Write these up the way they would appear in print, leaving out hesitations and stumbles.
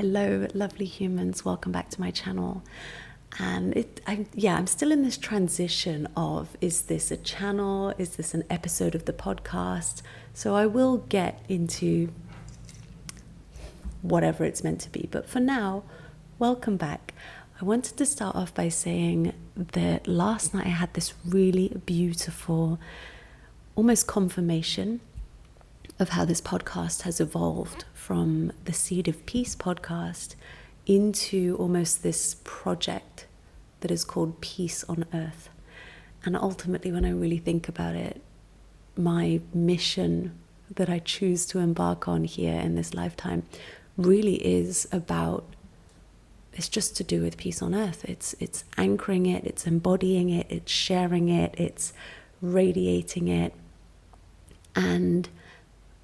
Hello, lovely humans. Welcome back to my channel. And I'm still in this transition of, is this a channel? Is this an episode of the podcast? So I will get into whatever it's meant to be. But for now, welcome back. I wanted to start off by saying that last night I had this really beautiful, almost confirmation of how this podcast has evolved from the Seed of Peace podcast into almost this project that is called Peace on Earth. And ultimately, when I really think about it, my mission that I choose to embark on here in this lifetime really is about, it's just to do with peace on earth. It's anchoring it, it's embodying it, it's sharing it, it's radiating it. And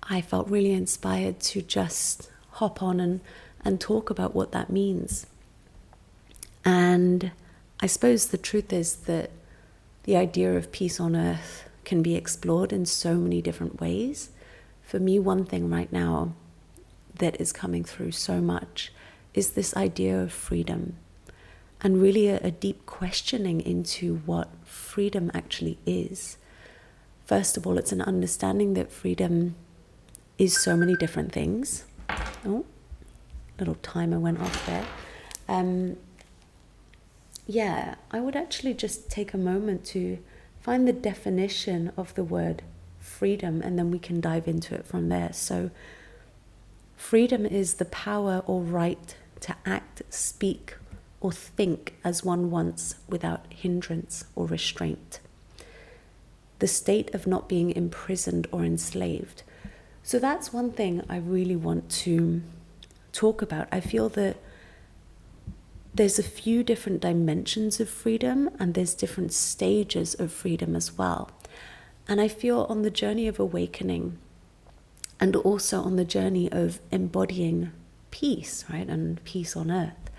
I felt really inspired to just hop on and talk about what that means. And I suppose the truth is that the idea of peace on earth can be explored in so many different ways. For me, one thing right now that is coming through so much is this idea of freedom, and really a deep questioning into what freedom actually is. First of all, it's an understanding that freedom is so many different things. Oh, little timer went off there. I would actually just take a moment to find the definition of the word freedom, and then we can dive into it from there. So freedom is the power or right to act, speak, or think as one wants without hindrance or restraint. The state of not being imprisoned or enslaved. So that's one thing I really want to talk about. I feel that there's a few different dimensions of freedom, and there's different stages of freedom as well. And I feel on the journey of awakening, and also on the journey of embodying peace, right, and peace on earth,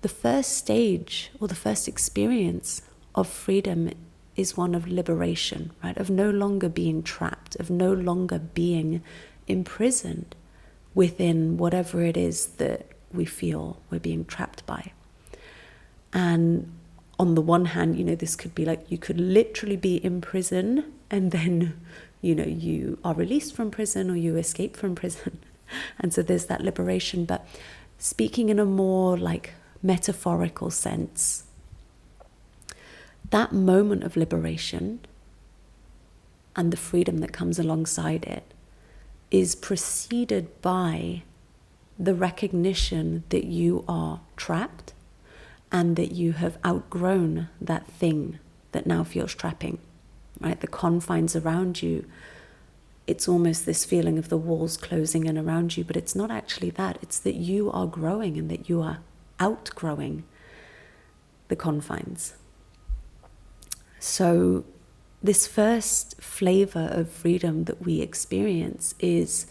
the first stage or the first experience of freedom is one of liberation, right? Of no longer being trapped, of no longer being imprisoned within whatever it is that we feel we're being trapped by. And on the one hand, this could be like, you could literally be in prison and then, you are released from prison or you escape from prison. And so there's that liberation. But speaking in a more like metaphorical sense, that moment of liberation and the freedom that comes alongside it is preceded by the recognition that you are trapped and that you have outgrown that thing that now feels trapping, right? The confines around you, it's almost this feeling of the walls closing in around you, but it's not actually that. It's that you are growing and that you are outgrowing the confines. So this first flavor of freedom that we experience is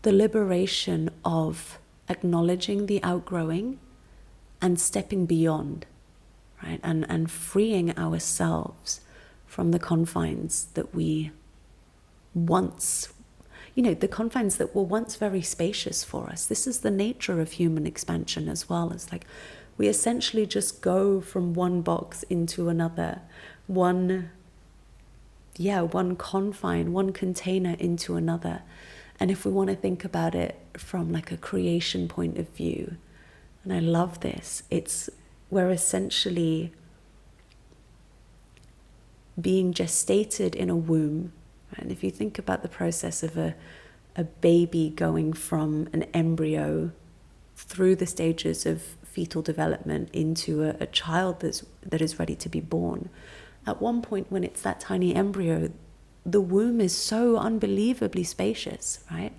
the liberation of acknowledging the outgrowing and stepping beyond, right? And freeing ourselves from the confines that we once, the confines that were once very spacious for us. This is the nature of human expansion as well. It's like we essentially just go from one box into another, one confine, one container into another. And if we want to think about it from like a creation point of view, and I love this, we're essentially being gestated in a womb. And if you think about the process of a baby going from an embryo through the stages of fetal development into a child that is ready to be born, at one point when it's that tiny embryo, the womb is so unbelievably spacious, right?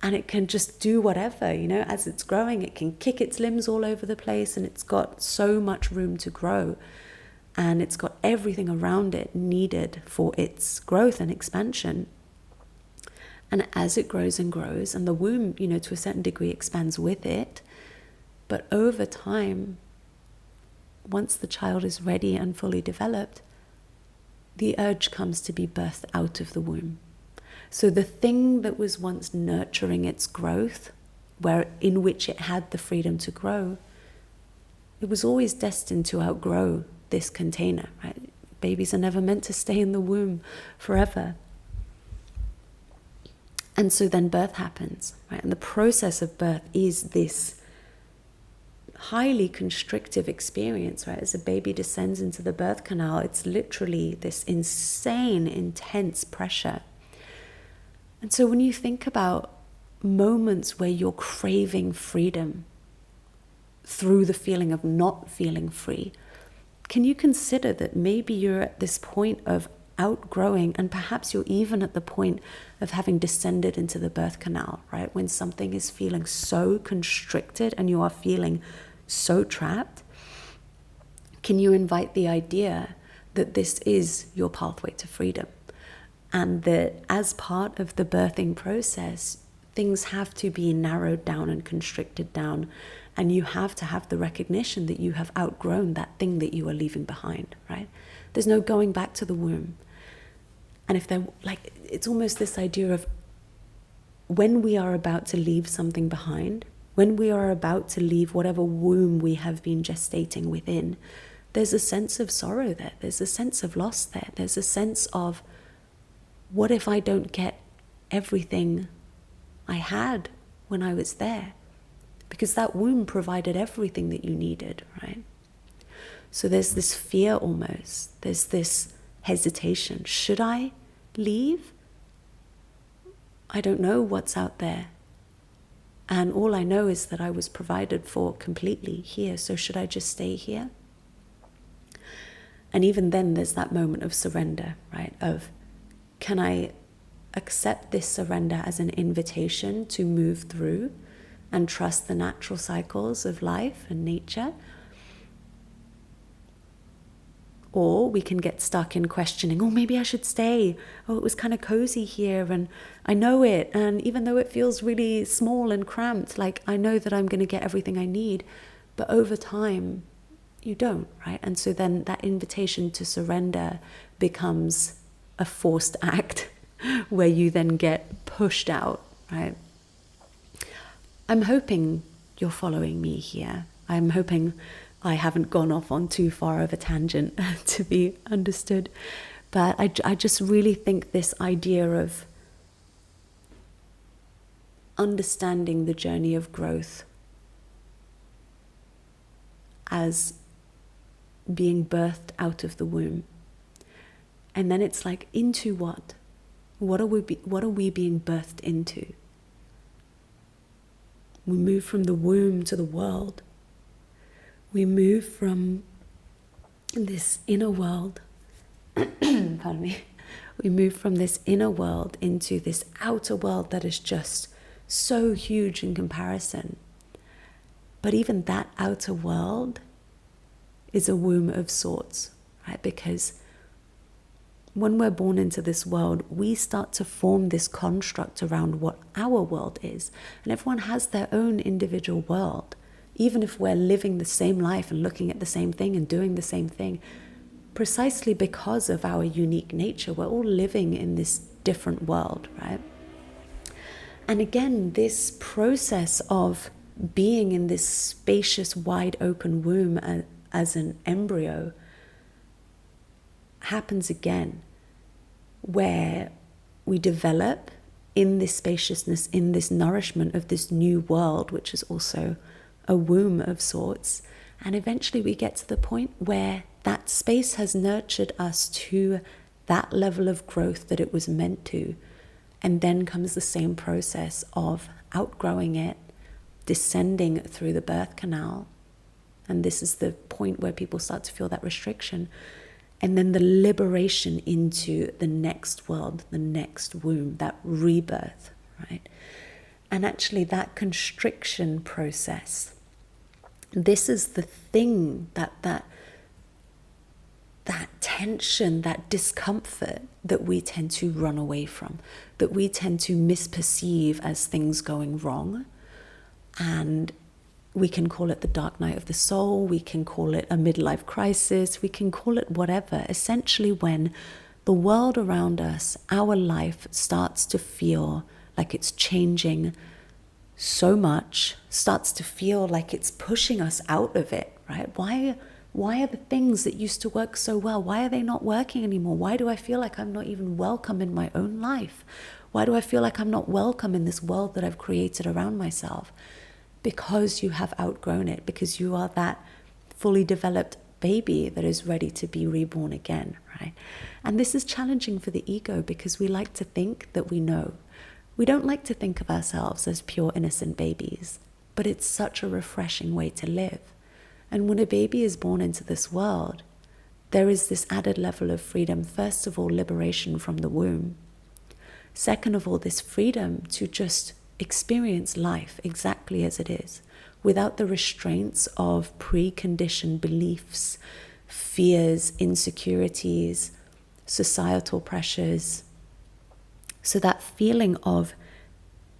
And it can just do whatever, as it's growing, it can kick its limbs all over the place, and it's got so much room to grow. And it's got everything around it needed for its growth and expansion. And as it grows and grows, and the womb, to a certain degree expands with it, but over time, once the child is ready and fully developed, the urge comes to be birthed out of the womb. So the thing that was once nurturing its growth in which it had the freedom to grow, it was always destined to outgrow this container, right? Babies are never meant to stay in the womb forever. And so then birth happens, right? And the process of birth is this highly constrictive experience, right? As a baby descends into the birth canal, it's literally this insane, intense pressure. And so when you think about moments where you're craving freedom through the feeling of not feeling free, can you consider that maybe you're at this point of outgrowing, and perhaps you're even at the point of having descended into the birth canal, right? When something is feeling so constricted and you are feeling so trapped, can you invite the idea that this is your pathway to freedom? And that as part of the birthing process, things have to be narrowed down and constricted down, and you have to have the recognition that you have outgrown that thing that you are leaving behind, right? There's no going back to the womb. And if they're like, it's almost this idea of when we are about to leave something behind, when we are about to leave whatever womb we have been gestating within, there's a sense of sorrow there. There's a sense of loss there. There's a sense of, what if I don't get everything I had when I was there? Because that womb provided everything that you needed, right? So there's this fear almost. There's this hesitation. Should I leave? I don't know what's out there. And all I know is that I was provided for completely here. So should I just stay here? And even then there's that moment of surrender, right? Of, can I accept this surrender as an invitation to move through and trust the natural cycles of life and nature? Or we can get stuck in questioning, oh, maybe I should stay. Oh, it was kind of cozy here and I know it. And even though it feels really small and cramped, like I know that I'm going to get everything I need. But over time, you don't, right? And so then that invitation to surrender becomes a forced act where you then get pushed out, right? I'm hoping you're following me here. I'm hoping I haven't gone off on too far of a tangent to be understood. But I just really think this idea of understanding the journey of growth as being birthed out of the womb. And then it's like, into what? What are we being birthed into? We move from the womb to the world. We move from this inner world, pardon me, we move from this inner world into this outer world that is just so huge in comparison. But even that outer world is a womb of sorts, right? Because when we're born into this world, we start to form this construct around what our world is. And everyone has their own individual world. Even if we're living the same life and looking at the same thing and doing the same thing, precisely because of our unique nature, we're all living in this different world, right? And again, this process of being in this spacious, wide open womb as an embryo happens again, where we develop in this spaciousness, in this nourishment of this new world, which is also a womb of sorts. And eventually we get to the point where that space has nurtured us to that level of growth that it was meant to. And then comes the same process of outgrowing it, descending through the birth canal. And this is the point where people start to feel that restriction. And then the liberation into the next world, the next womb, that rebirth, right? And actually that constriction process, this is the thing that tension, that discomfort that we tend to run away from, that we tend to misperceive as things going wrong. And we can call it the dark night of the soul, we can call it a midlife crisis, we can call it whatever. Essentially, when the world around us, our life starts to feel like it's changing so much starts to feel like it's pushing us out of it, right? Why are the things that used to work so well, why are they not working anymore? Why do I feel like I'm not even welcome in my own life? Why do I feel like I'm not welcome in this world that I've created around myself? Because you have outgrown it, because you are that fully developed baby that is ready to be reborn again, right? And this is challenging for the ego because we like to think that we know. We don't like to think of ourselves as pure innocent babies, but it's such a refreshing way to live. And when a baby is born into this world, there is this added level of freedom. First of all, liberation from the womb. Second of all, this freedom to just experience life exactly as it is, without the restraints of preconditioned beliefs, fears, insecurities, societal pressures. So that feeling of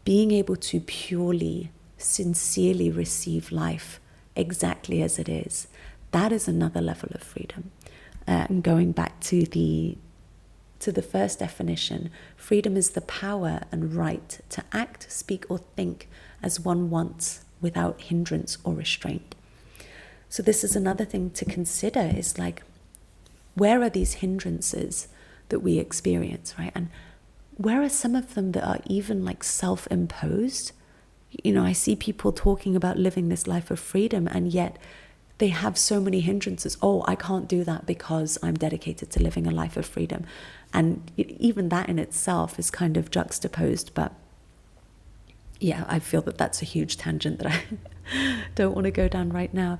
being able to purely, sincerely receive life exactly as it is, that is another level of freedom. And going back to the first definition, freedom is the power and right to act, speak, or think as one wants without hindrance or restraint. So this is another thing to consider, is like, where are these hindrances that we experience, right? And where are some of them that are even like self-imposed? You know, I see people talking about living this life of freedom, and yet they have so many hindrances. Oh, I can't do that because I'm dedicated to living a life of freedom. And even that in itself is kind of juxtaposed. But yeah, I feel that that's a huge tangent that I don't want to go down right now.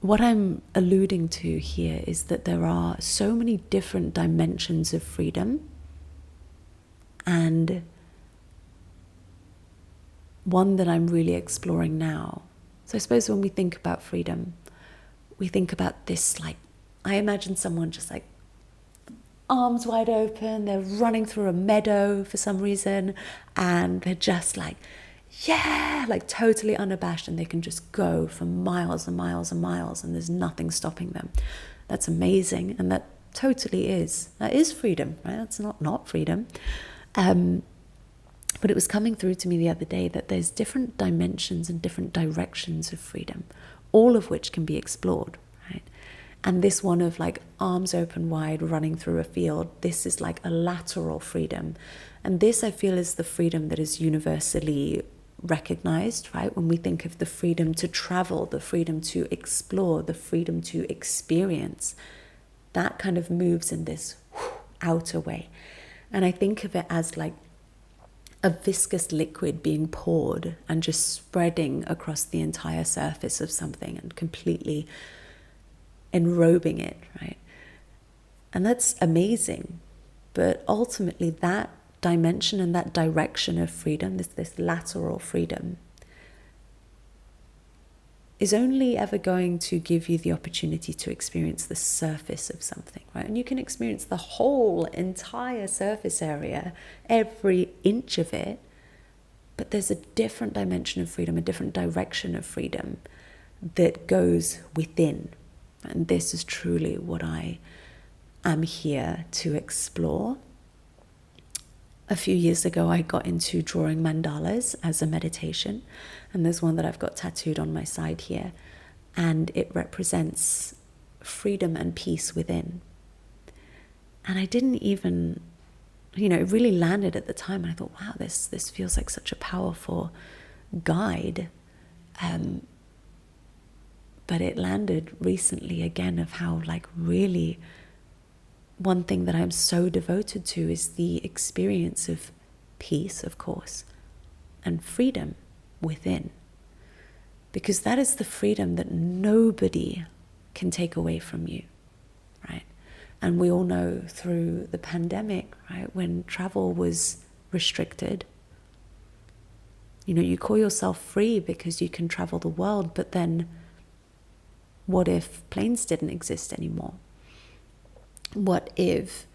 What I'm alluding to here is that there are so many different dimensions of freedom, and one that I'm really exploring now. So I suppose when we think about freedom, we think about this, like, I imagine someone just like arms wide open, they're running through a meadow for some reason, and they're just like, yeah, like totally unabashed, and they can just go for miles and miles and miles, and there's nothing stopping them. That's amazing, and that is freedom, right? That's not freedom. But it was coming through to me the other day that there's different dimensions and different directions of freedom, all of which can be explored, right? And this one of like arms open wide, running through a field, this is like a lateral freedom. And this, I feel, is the freedom that is universally recognized, right? When we think of the freedom to travel, the freedom to explore, the freedom to experience, that kind of moves in this outer way. And I think of it as like a viscous liquid being poured and just spreading across the entire surface of something and completely enrobing it, right? And that's amazing. But ultimately, that dimension and that direction of freedom, this lateral freedom, is only ever going to give you the opportunity to experience the surface of something, right? And you can experience the whole entire surface area, every inch of it, but there's a different dimension of freedom, a different direction of freedom that goes within. And this is truly what I am here to explore. A few years ago, I got into drawing mandalas as a meditation, and there's one that I've got tattooed on my side here, and it represents freedom and peace within. And I didn't even, it really landed at the time, and I thought, wow, this feels like such a powerful guide. But it landed recently again of how, like, really one thing that I'm so devoted to is the experience of peace, of course, and freedom within. Because that is the freedom that nobody can take away from you, right? And we all know through the pandemic, right, when travel was restricted, you call yourself free because you can travel the world, but then what if planes didn't exist anymore? What if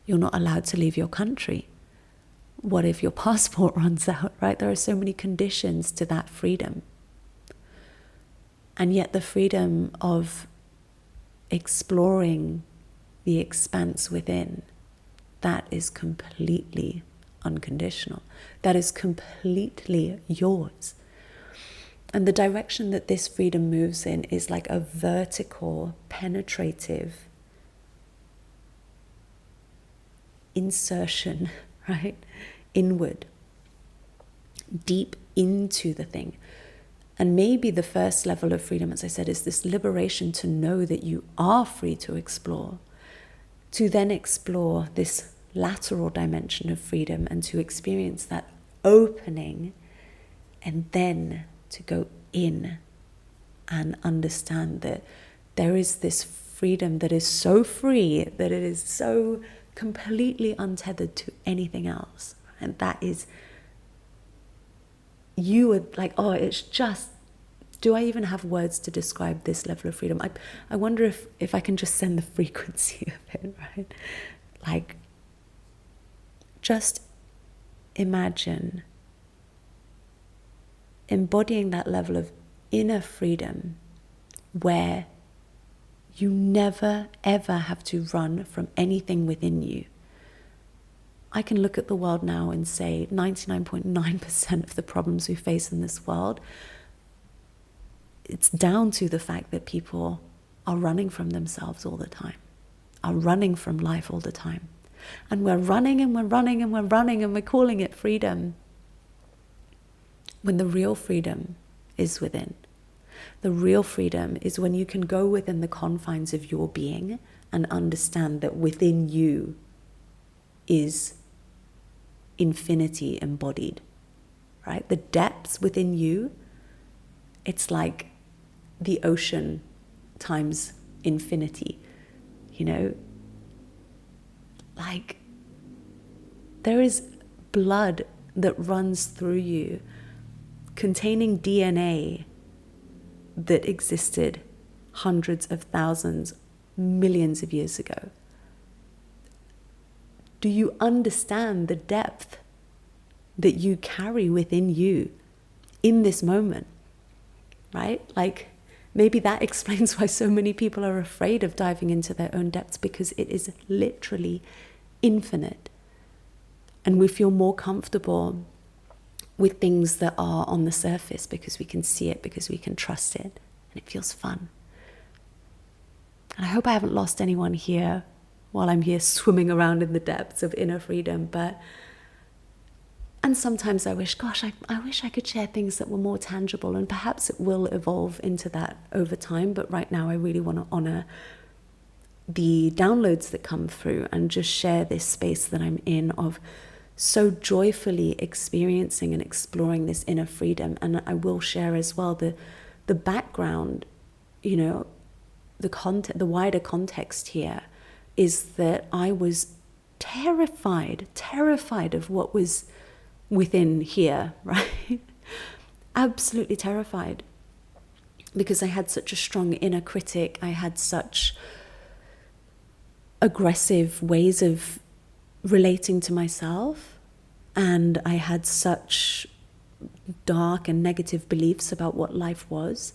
you're not allowed to leave your country? What if your passport runs out, right? There are so many conditions to that freedom. And yet the freedom of exploring the expanse within, that is completely unconditional. That is completely yours. And the direction that this freedom moves in is like a vertical, penetrative insertion, right? Inward, deep into the thing. And maybe the first level of freedom, as I said, is this liberation to know that you are free to explore, to then explore this lateral dimension of freedom and to experience that opening, and then to go in and understand that there is this freedom that is so free, that it is so completely untethered to anything else. And that is, you are like, oh, it's just, do I even have words to describe this level of freedom? I wonder if I can just send the frequency of it, right? Like, just imagine embodying that level of inner freedom where you never, ever have to run from anything within you. I can look at the world now and say 99.9% of the problems we face in this world, it's down to the fact that people are running from themselves all the time, are running from life all the time. And we're running and we're running and we're running and we're calling it freedom, when the real freedom is within. The real freedom is when you can go within the confines of your being and understand that within you is infinity embodied, right? The depths within you, it's like the ocean times infinity, you know? Like, there is blood that runs through you containing DNA that existed hundreds of thousands, millions of years ago. Do you understand the depth that you carry within you in this moment, right? Like, maybe that explains why so many people are afraid of diving into their own depths, because it is literally infinite. And we feel more comfortable with things that are on the surface because we can see it, because we can trust it, and it feels fun. And I hope I haven't lost anyone here while I'm here swimming around in the depths of inner freedom. And sometimes I wish, gosh, I wish I could share things that were more tangible, and perhaps it will evolve into that over time. But right now I really want to honor the downloads that come through and just share this space that I'm in of so joyfully experiencing and exploring this inner freedom. And I will share as well the background, you know, the wider context here is that I was terrified of what was within here, right? Absolutely terrified, because I had such a strong inner critic. I had such aggressive ways of relating to myself, and I had such dark and negative beliefs about what life was.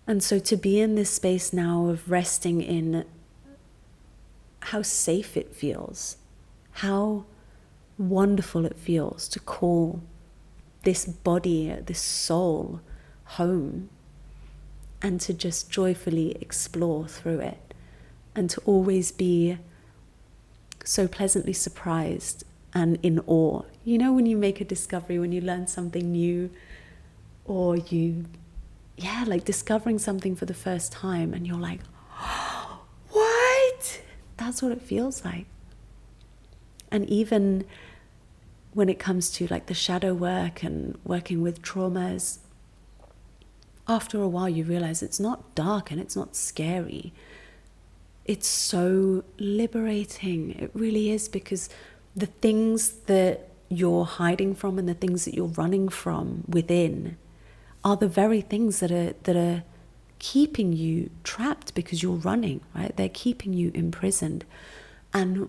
And so to be in this space now of resting in how safe it feels, how wonderful it feels to call this body, this soul, home, and to just joyfully explore through it, and to always be so pleasantly surprised and in awe. You know, when you make a discovery, when you learn something new, or like discovering something for the first time, and you're like, oh, what? That's what it feels like. And even when it comes to like the shadow work and working with traumas, after a while you realize it's not dark and it's not scary. It's so liberating. It really is, because the things that you're hiding from and the things that you're running from within are the very things that are keeping you trapped, because you're running, right? They're keeping you imprisoned. And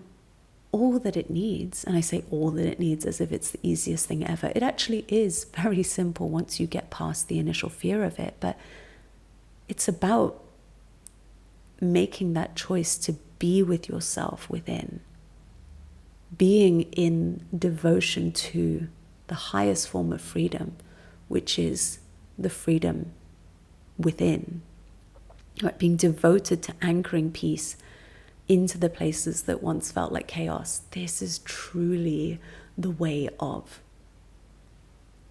all that it needs, and I say all that it needs as if it's the easiest thing ever, it actually is very simple once you get past the initial fear of it. But it's about making that choice to be with yourself within, being in devotion to the highest form of freedom, which is the freedom within, right? Being devoted to anchoring peace into the places that once felt like chaos. This is truly the way of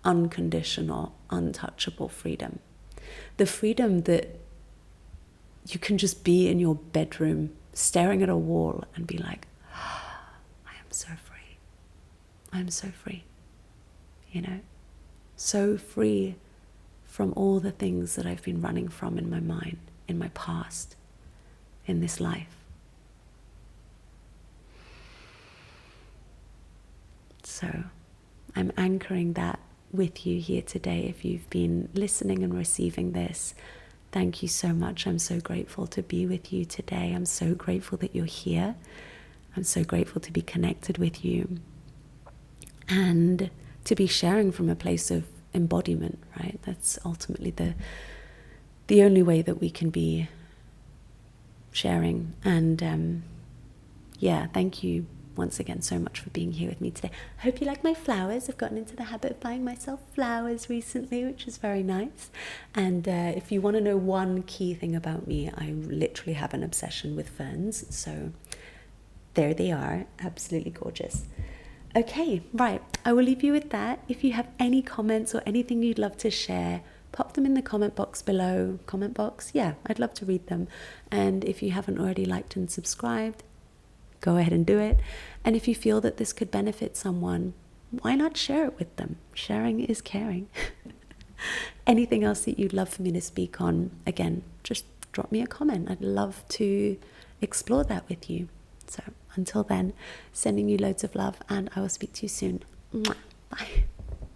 unconditional, untouchable freedom. The freedom that you can just be in your bedroom staring at a wall and be like, I am so free. I'm so free. You know, so free from all the things that I've been running from in my mind, in my past, in this life. So I'm anchoring that with you here today. If you've been listening and receiving this, thank you so much. I'm so grateful to be with you today. I'm so grateful that you're here. I'm so grateful to be connected with you and to be sharing from a place of embodiment, right? That's ultimately the only way that we can be sharing. And thank you once again so much for being here with me today. I hope you like my flowers. I've gotten into the habit of buying myself flowers recently, which is very nice. And if you want to know one key thing about me, I literally have an obsession with ferns. So there they are, absolutely gorgeous. Okay, right, I will leave you with that. If you have any comments or anything you'd love to share, pop them in the comment box below. Comment box? Yeah, I'd love to read them. And if you haven't already liked and subscribed, go ahead and do it. And if you feel that this could benefit someone, why not share it with them? Sharing is caring. Anything else that you'd love for me to speak on, again, just drop me a comment. I'd love to explore that with you. So until then, sending you loads of love, and I will speak to you soon. Mwah. Bye.